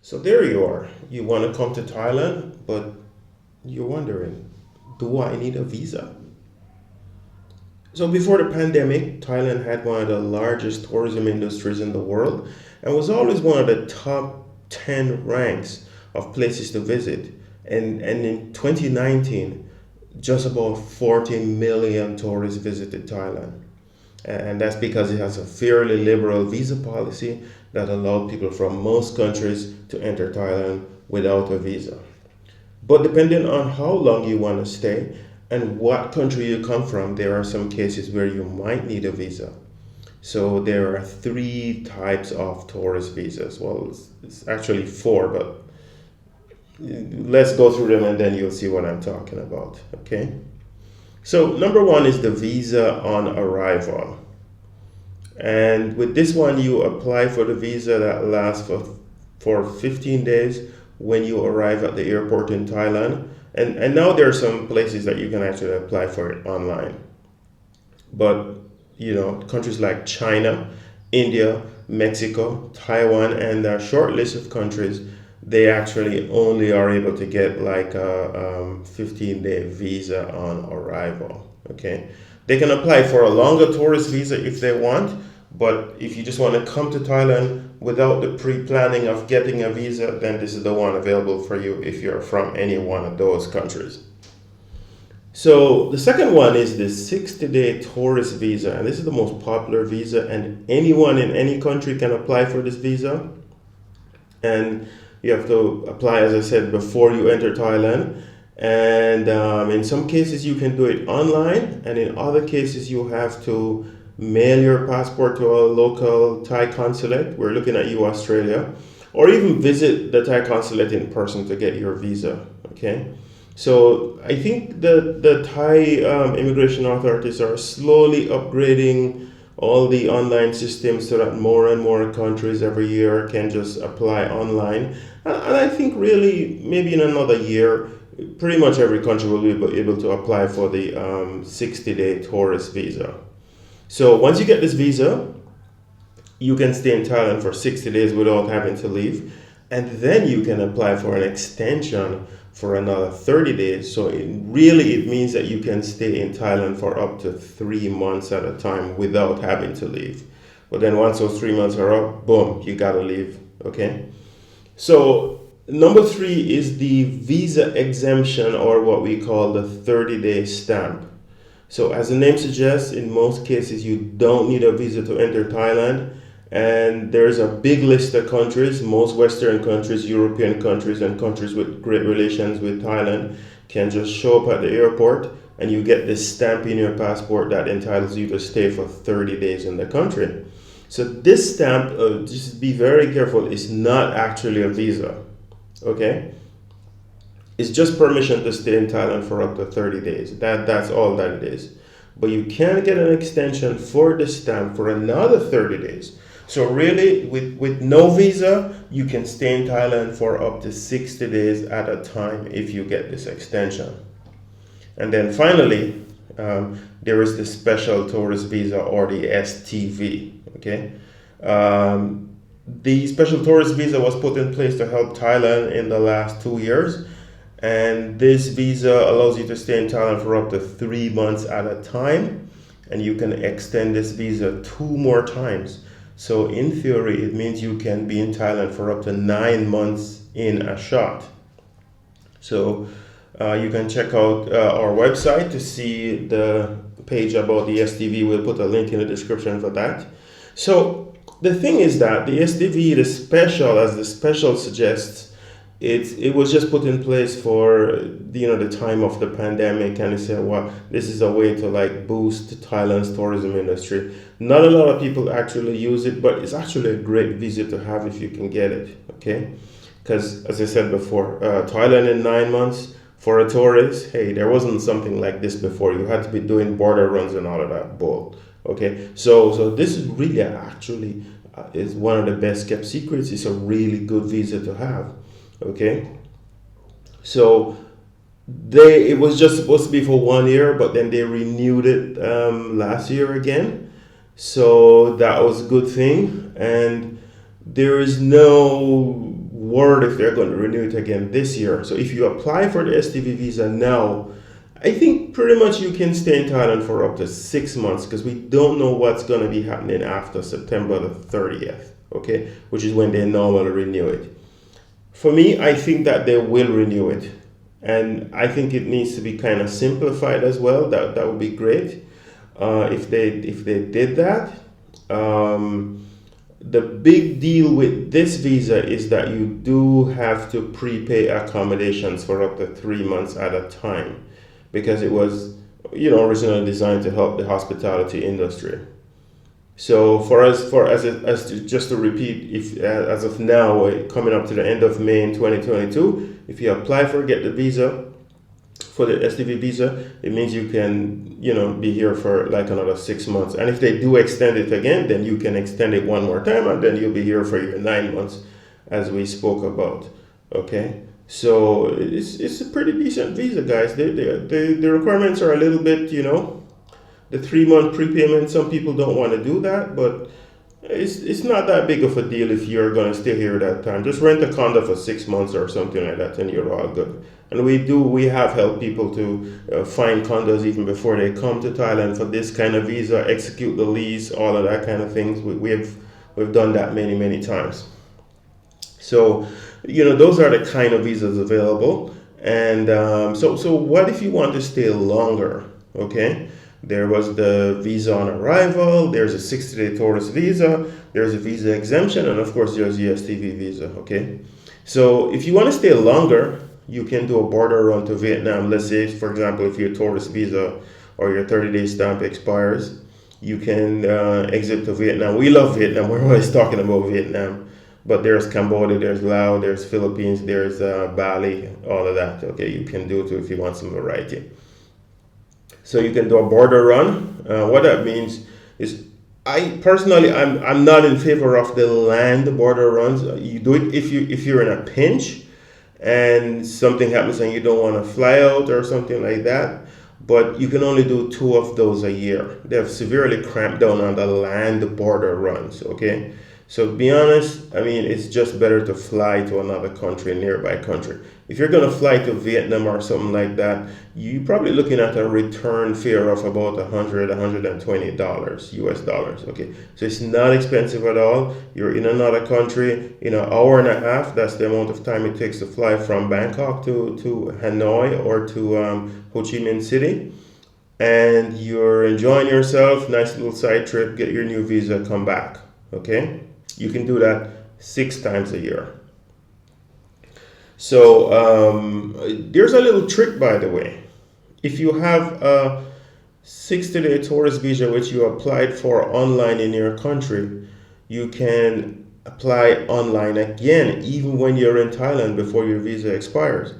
So there you are. You want to come to Thailand, but you're wondering, do I need a visa? So before the pandemic, Thailand had one of the largest tourism industries in the world and was always one of the top 10 ranks of places to visit. And in 2019, just about 40 million tourists visited Thailand. And that's because it has a fairly liberal visa policy that allowed people from most countries to enter Thailand without a visa. But depending on how long you want to stay and what country you come from, there are some cases where you might need a visa. So there are three types of tourist visas. Well, it's actually four, but let's go through them and then you'll see what I'm talking about. Okay. So number one is the visa on arrival. And with this one, you apply for the visa that lasts for 15 days when you arrive at the airport in Thailand. And now there are some places that you can actually apply for it online. But, countries like China, India, Mexico, Taiwan, and a short list of countries, they actually only are able to get like a 15-day visa on arrival. Okay. They can apply for a longer tourist visa if they want, but if you just want to come to Thailand without the pre-planning of getting a visa, then this is the one available for you if you're from any one of those countries. So the second one is the 60-day tourist visa, and this is the most popular visa, and anyone in any country can apply for this visa. And you have to apply, as I said, before you enter Thailand. And in some cases, you can do it online, and in other cases, you have to mail your passport to a local Thai consulate. We're looking at you, Australia, or even visit the Thai consulate in person to get your visa. Okay, so I think the Thai immigration authorities are slowly upgrading all the online systems so that more and more countries every year can just apply online. And I think really maybe in another year, pretty much every country will be able to apply for the 60-day tourist visa. So once you get this visa, you can stay in Thailand for 60 days without having to leave. And then you can apply for an extension for another 30 days. So it means that you can stay in Thailand for up to 3 months at a time without having to leave. But then once those 3 months are up, boom, you gotta leave. Okay. So number three is the visa exemption, or what we call the 30-day stamp. So as the name suggests, in most cases, you don't need a visa to enter Thailand. And there's a big list of countries, most Western countries, European countries, and countries with great relations with Thailand can just show up at the airport and you get this stamp in your passport that entitles you to stay for 30 days in the country. So this stamp, just be very careful, is not actually a visa. Okay? It's just permission to stay in Thailand for up to 30 days. That's all that it is. But you can get an extension for the stamp for another 30 days. So really, with no visa, you can stay in Thailand for up to 60 days at a time if you get this extension. And then finally, there is the special tourist visa, or the STV. Okay. The special tourist visa was put in place to help Thailand in the last 2 years. And this visa allows you to stay in Thailand for up to 3 months at a time. And you can extend this visa 2 more times. So in theory, it means you can be in Thailand for up to 9 months in a shot. So you can check out our website to see the page about the STV. We'll put a link in the description for that. So the thing is that the STV, the special, as the special suggests, it was just put in place for the time of the pandemic, and they said, well, this is a way to like boost Thailand's tourism industry. Not a lot of people actually use it, but it's actually a great visa to have if you can get it. Okay, because as I said before, Thailand in 9 months for a tourist, hey, there wasn't something like this before. You had to be doing border runs and all of that bull. Okay, so this is really actually is one of the best kept secrets. It's a really good visa to have. Okay, so it was just supposed to be for 1 year, but then they renewed it last year again, so that was a good thing. And there is no word if they're going to renew it again this year. So if you apply for the STV visa now, I think pretty much you can stay in Thailand for up to 6 months, because we don't know what's going to be happening after September the 30th, okay, which is when they normally renew it. For me, I think that they will renew it, and I think it needs to be kind of simplified as well. That would be great if they did that. The big deal with this visa is that you do have to prepay accommodations for up to 3 months at a time, because it was, originally designed to help the hospitality industry. So for us, just to repeat, if as of now, coming up to the end of May in 2022, if you apply get the visa for the STV visa, it means you can, be here for like another 6 months. And if they do extend it again, then you can extend it one more time, and then you'll be here for your 9 months, as we spoke about. Okay, so it's a pretty decent visa, guys. The requirements are a little bit, the 3 month prepayment. Some people don't want to do that, but it's not that big of a deal if you're going to stay here that time. Just rent a condo for 6 months or something like that, and you're all good. And we have helped people to find condos even before they come to Thailand for this kind of visa, execute the lease, all of that kind of things. We've done that many times. So, those are the kind of visas available. And so what if you want to stay longer? Okay. There was the visa on arrival, there's a 60-day tourist visa, there's a visa exemption, and of course there's the STV visa, okay? So if you want to stay longer, you can do a border run to Vietnam. Let's say, for example, if your tourist visa or your 30-day stamp expires, you can exit to Vietnam. We love Vietnam, we're always talking about Vietnam, but there's Cambodia, there's Laos, there's Philippines, there's Bali, all of that, okay? You can do it if you want some variety. So you can do a border run. What that means is, I'm not in favor of the land border runs. You do it if you're in a pinch and something happens and you don't want to fly out or something like that. But you can only do 2 of those a year. They have severely cramped down on the land border runs. Okay. So to be honest, it's just better to fly to another country, nearby country. If you're going to fly to Vietnam or something like that, you're probably looking at a return fare of about $120 US dollars. Okay, so it's not expensive at all. You're in another country in an hour and a half. That's the amount of time it takes to fly from Bangkok to Hanoi or to Ho Chi Minh City. And you're enjoying yourself, nice little side trip, get your new visa, come back. Okay, you can do that 6 times a year. So there's a little trick, by the way. If you have a 60-day tourist visa which you applied for online in your country, you can apply online again even when you're in Thailand before your visa expires.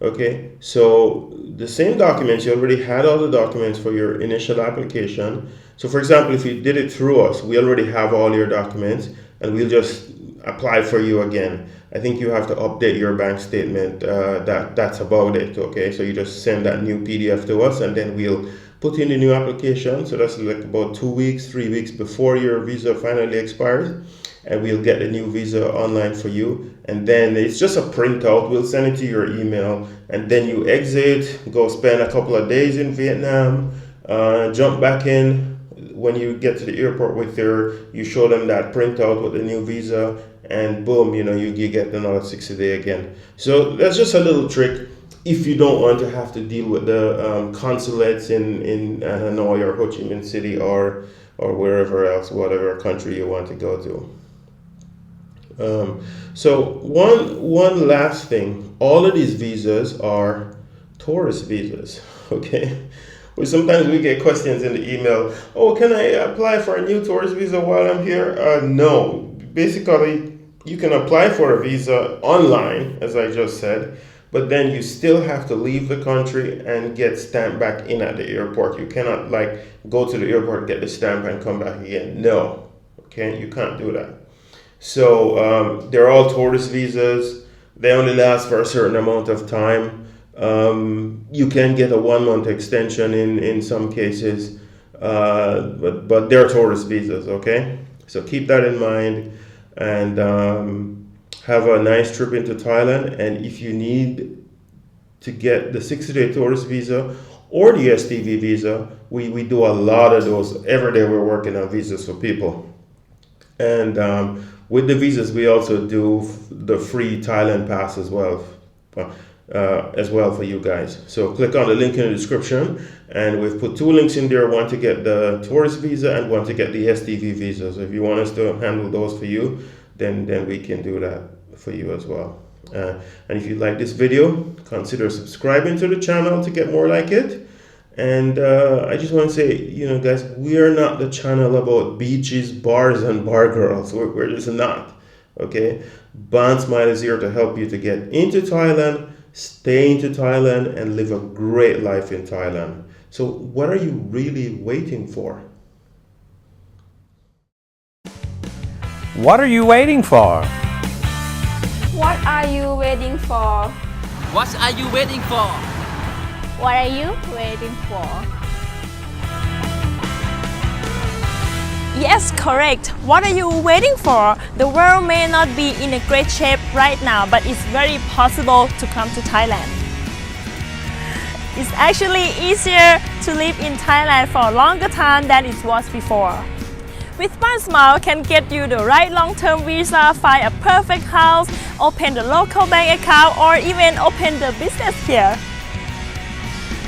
Okay, so the same documents, you already had all the documents for your initial application. So for example, if you did it through us, we already have all your documents and we'll just apply for you again. I think you have to update your bank statement. That's about it. Okay, so you just send that new PDF to us and then we'll put in the new application. So that's like about 2 weeks, 3 weeks before your visa finally expires, and we'll get the new visa online for you. And then it's just a printout. We'll send it to your email, and then you exit, go spend a couple of days in Vietnam, jump back in. When you get to the airport you show them that printout with the new visa, and boom, you get another 60-day again. So that's just a little trick if you don't want to have to deal with the consulates in Hanoi or Ho Chi Minh City or wherever else, whatever country you want to go to. So one last thing, all of these visas are tourist visas, okay? Sometimes we get questions in the email, oh, can I apply for a new tourist visa while I'm here? No, basically you can apply for a visa online, as I just said, but then you still have to leave the country and get stamped back in at the airport. You cannot go to the airport, get the stamp and come back again. No, okay, you can't do that. So they're all tourist visas. They only last for a certain amount of time. You can get a 1-month extension in some cases, but they're tourist visas, okay? So keep that in mind. And have a nice trip into Thailand. And if you need to get the 60-day tourist visa or the STV visa, we do a lot of those. Every day we're working on visas for people. And with the visas, we also do the free Thailand pass as well for you guys. So click on the link in the description, and we've put two links in there, one to get the tourist visa and one to get the STV visa. So if you want us to handle those for you, then we can do that for you as well. And if you like this video, consider subscribing to the channel to get more like it. And I just want to say, guys, we are not the channel about beaches, bars, and bar girls. We're just not. Okay? Bond Smile is here to help you to get into Thailand, stay into Thailand, and live a great life in Thailand. So what are you really waiting for? What are you waiting for? What are you waiting for? What are you waiting for? What are you waiting for? Yes, correct. What are you waiting for? The world may not be in a great shape right now, but it's very possible to come to Thailand. It's actually easier to live in Thailand for a longer time than it was before. With Bond Smile can get you the right long-term visa, find a perfect house, open the local bank account, or even open the business here.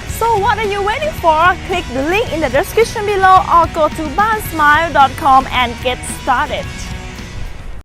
So what are you waiting for? Click the link in the description below or go to bondsmile.com and get started.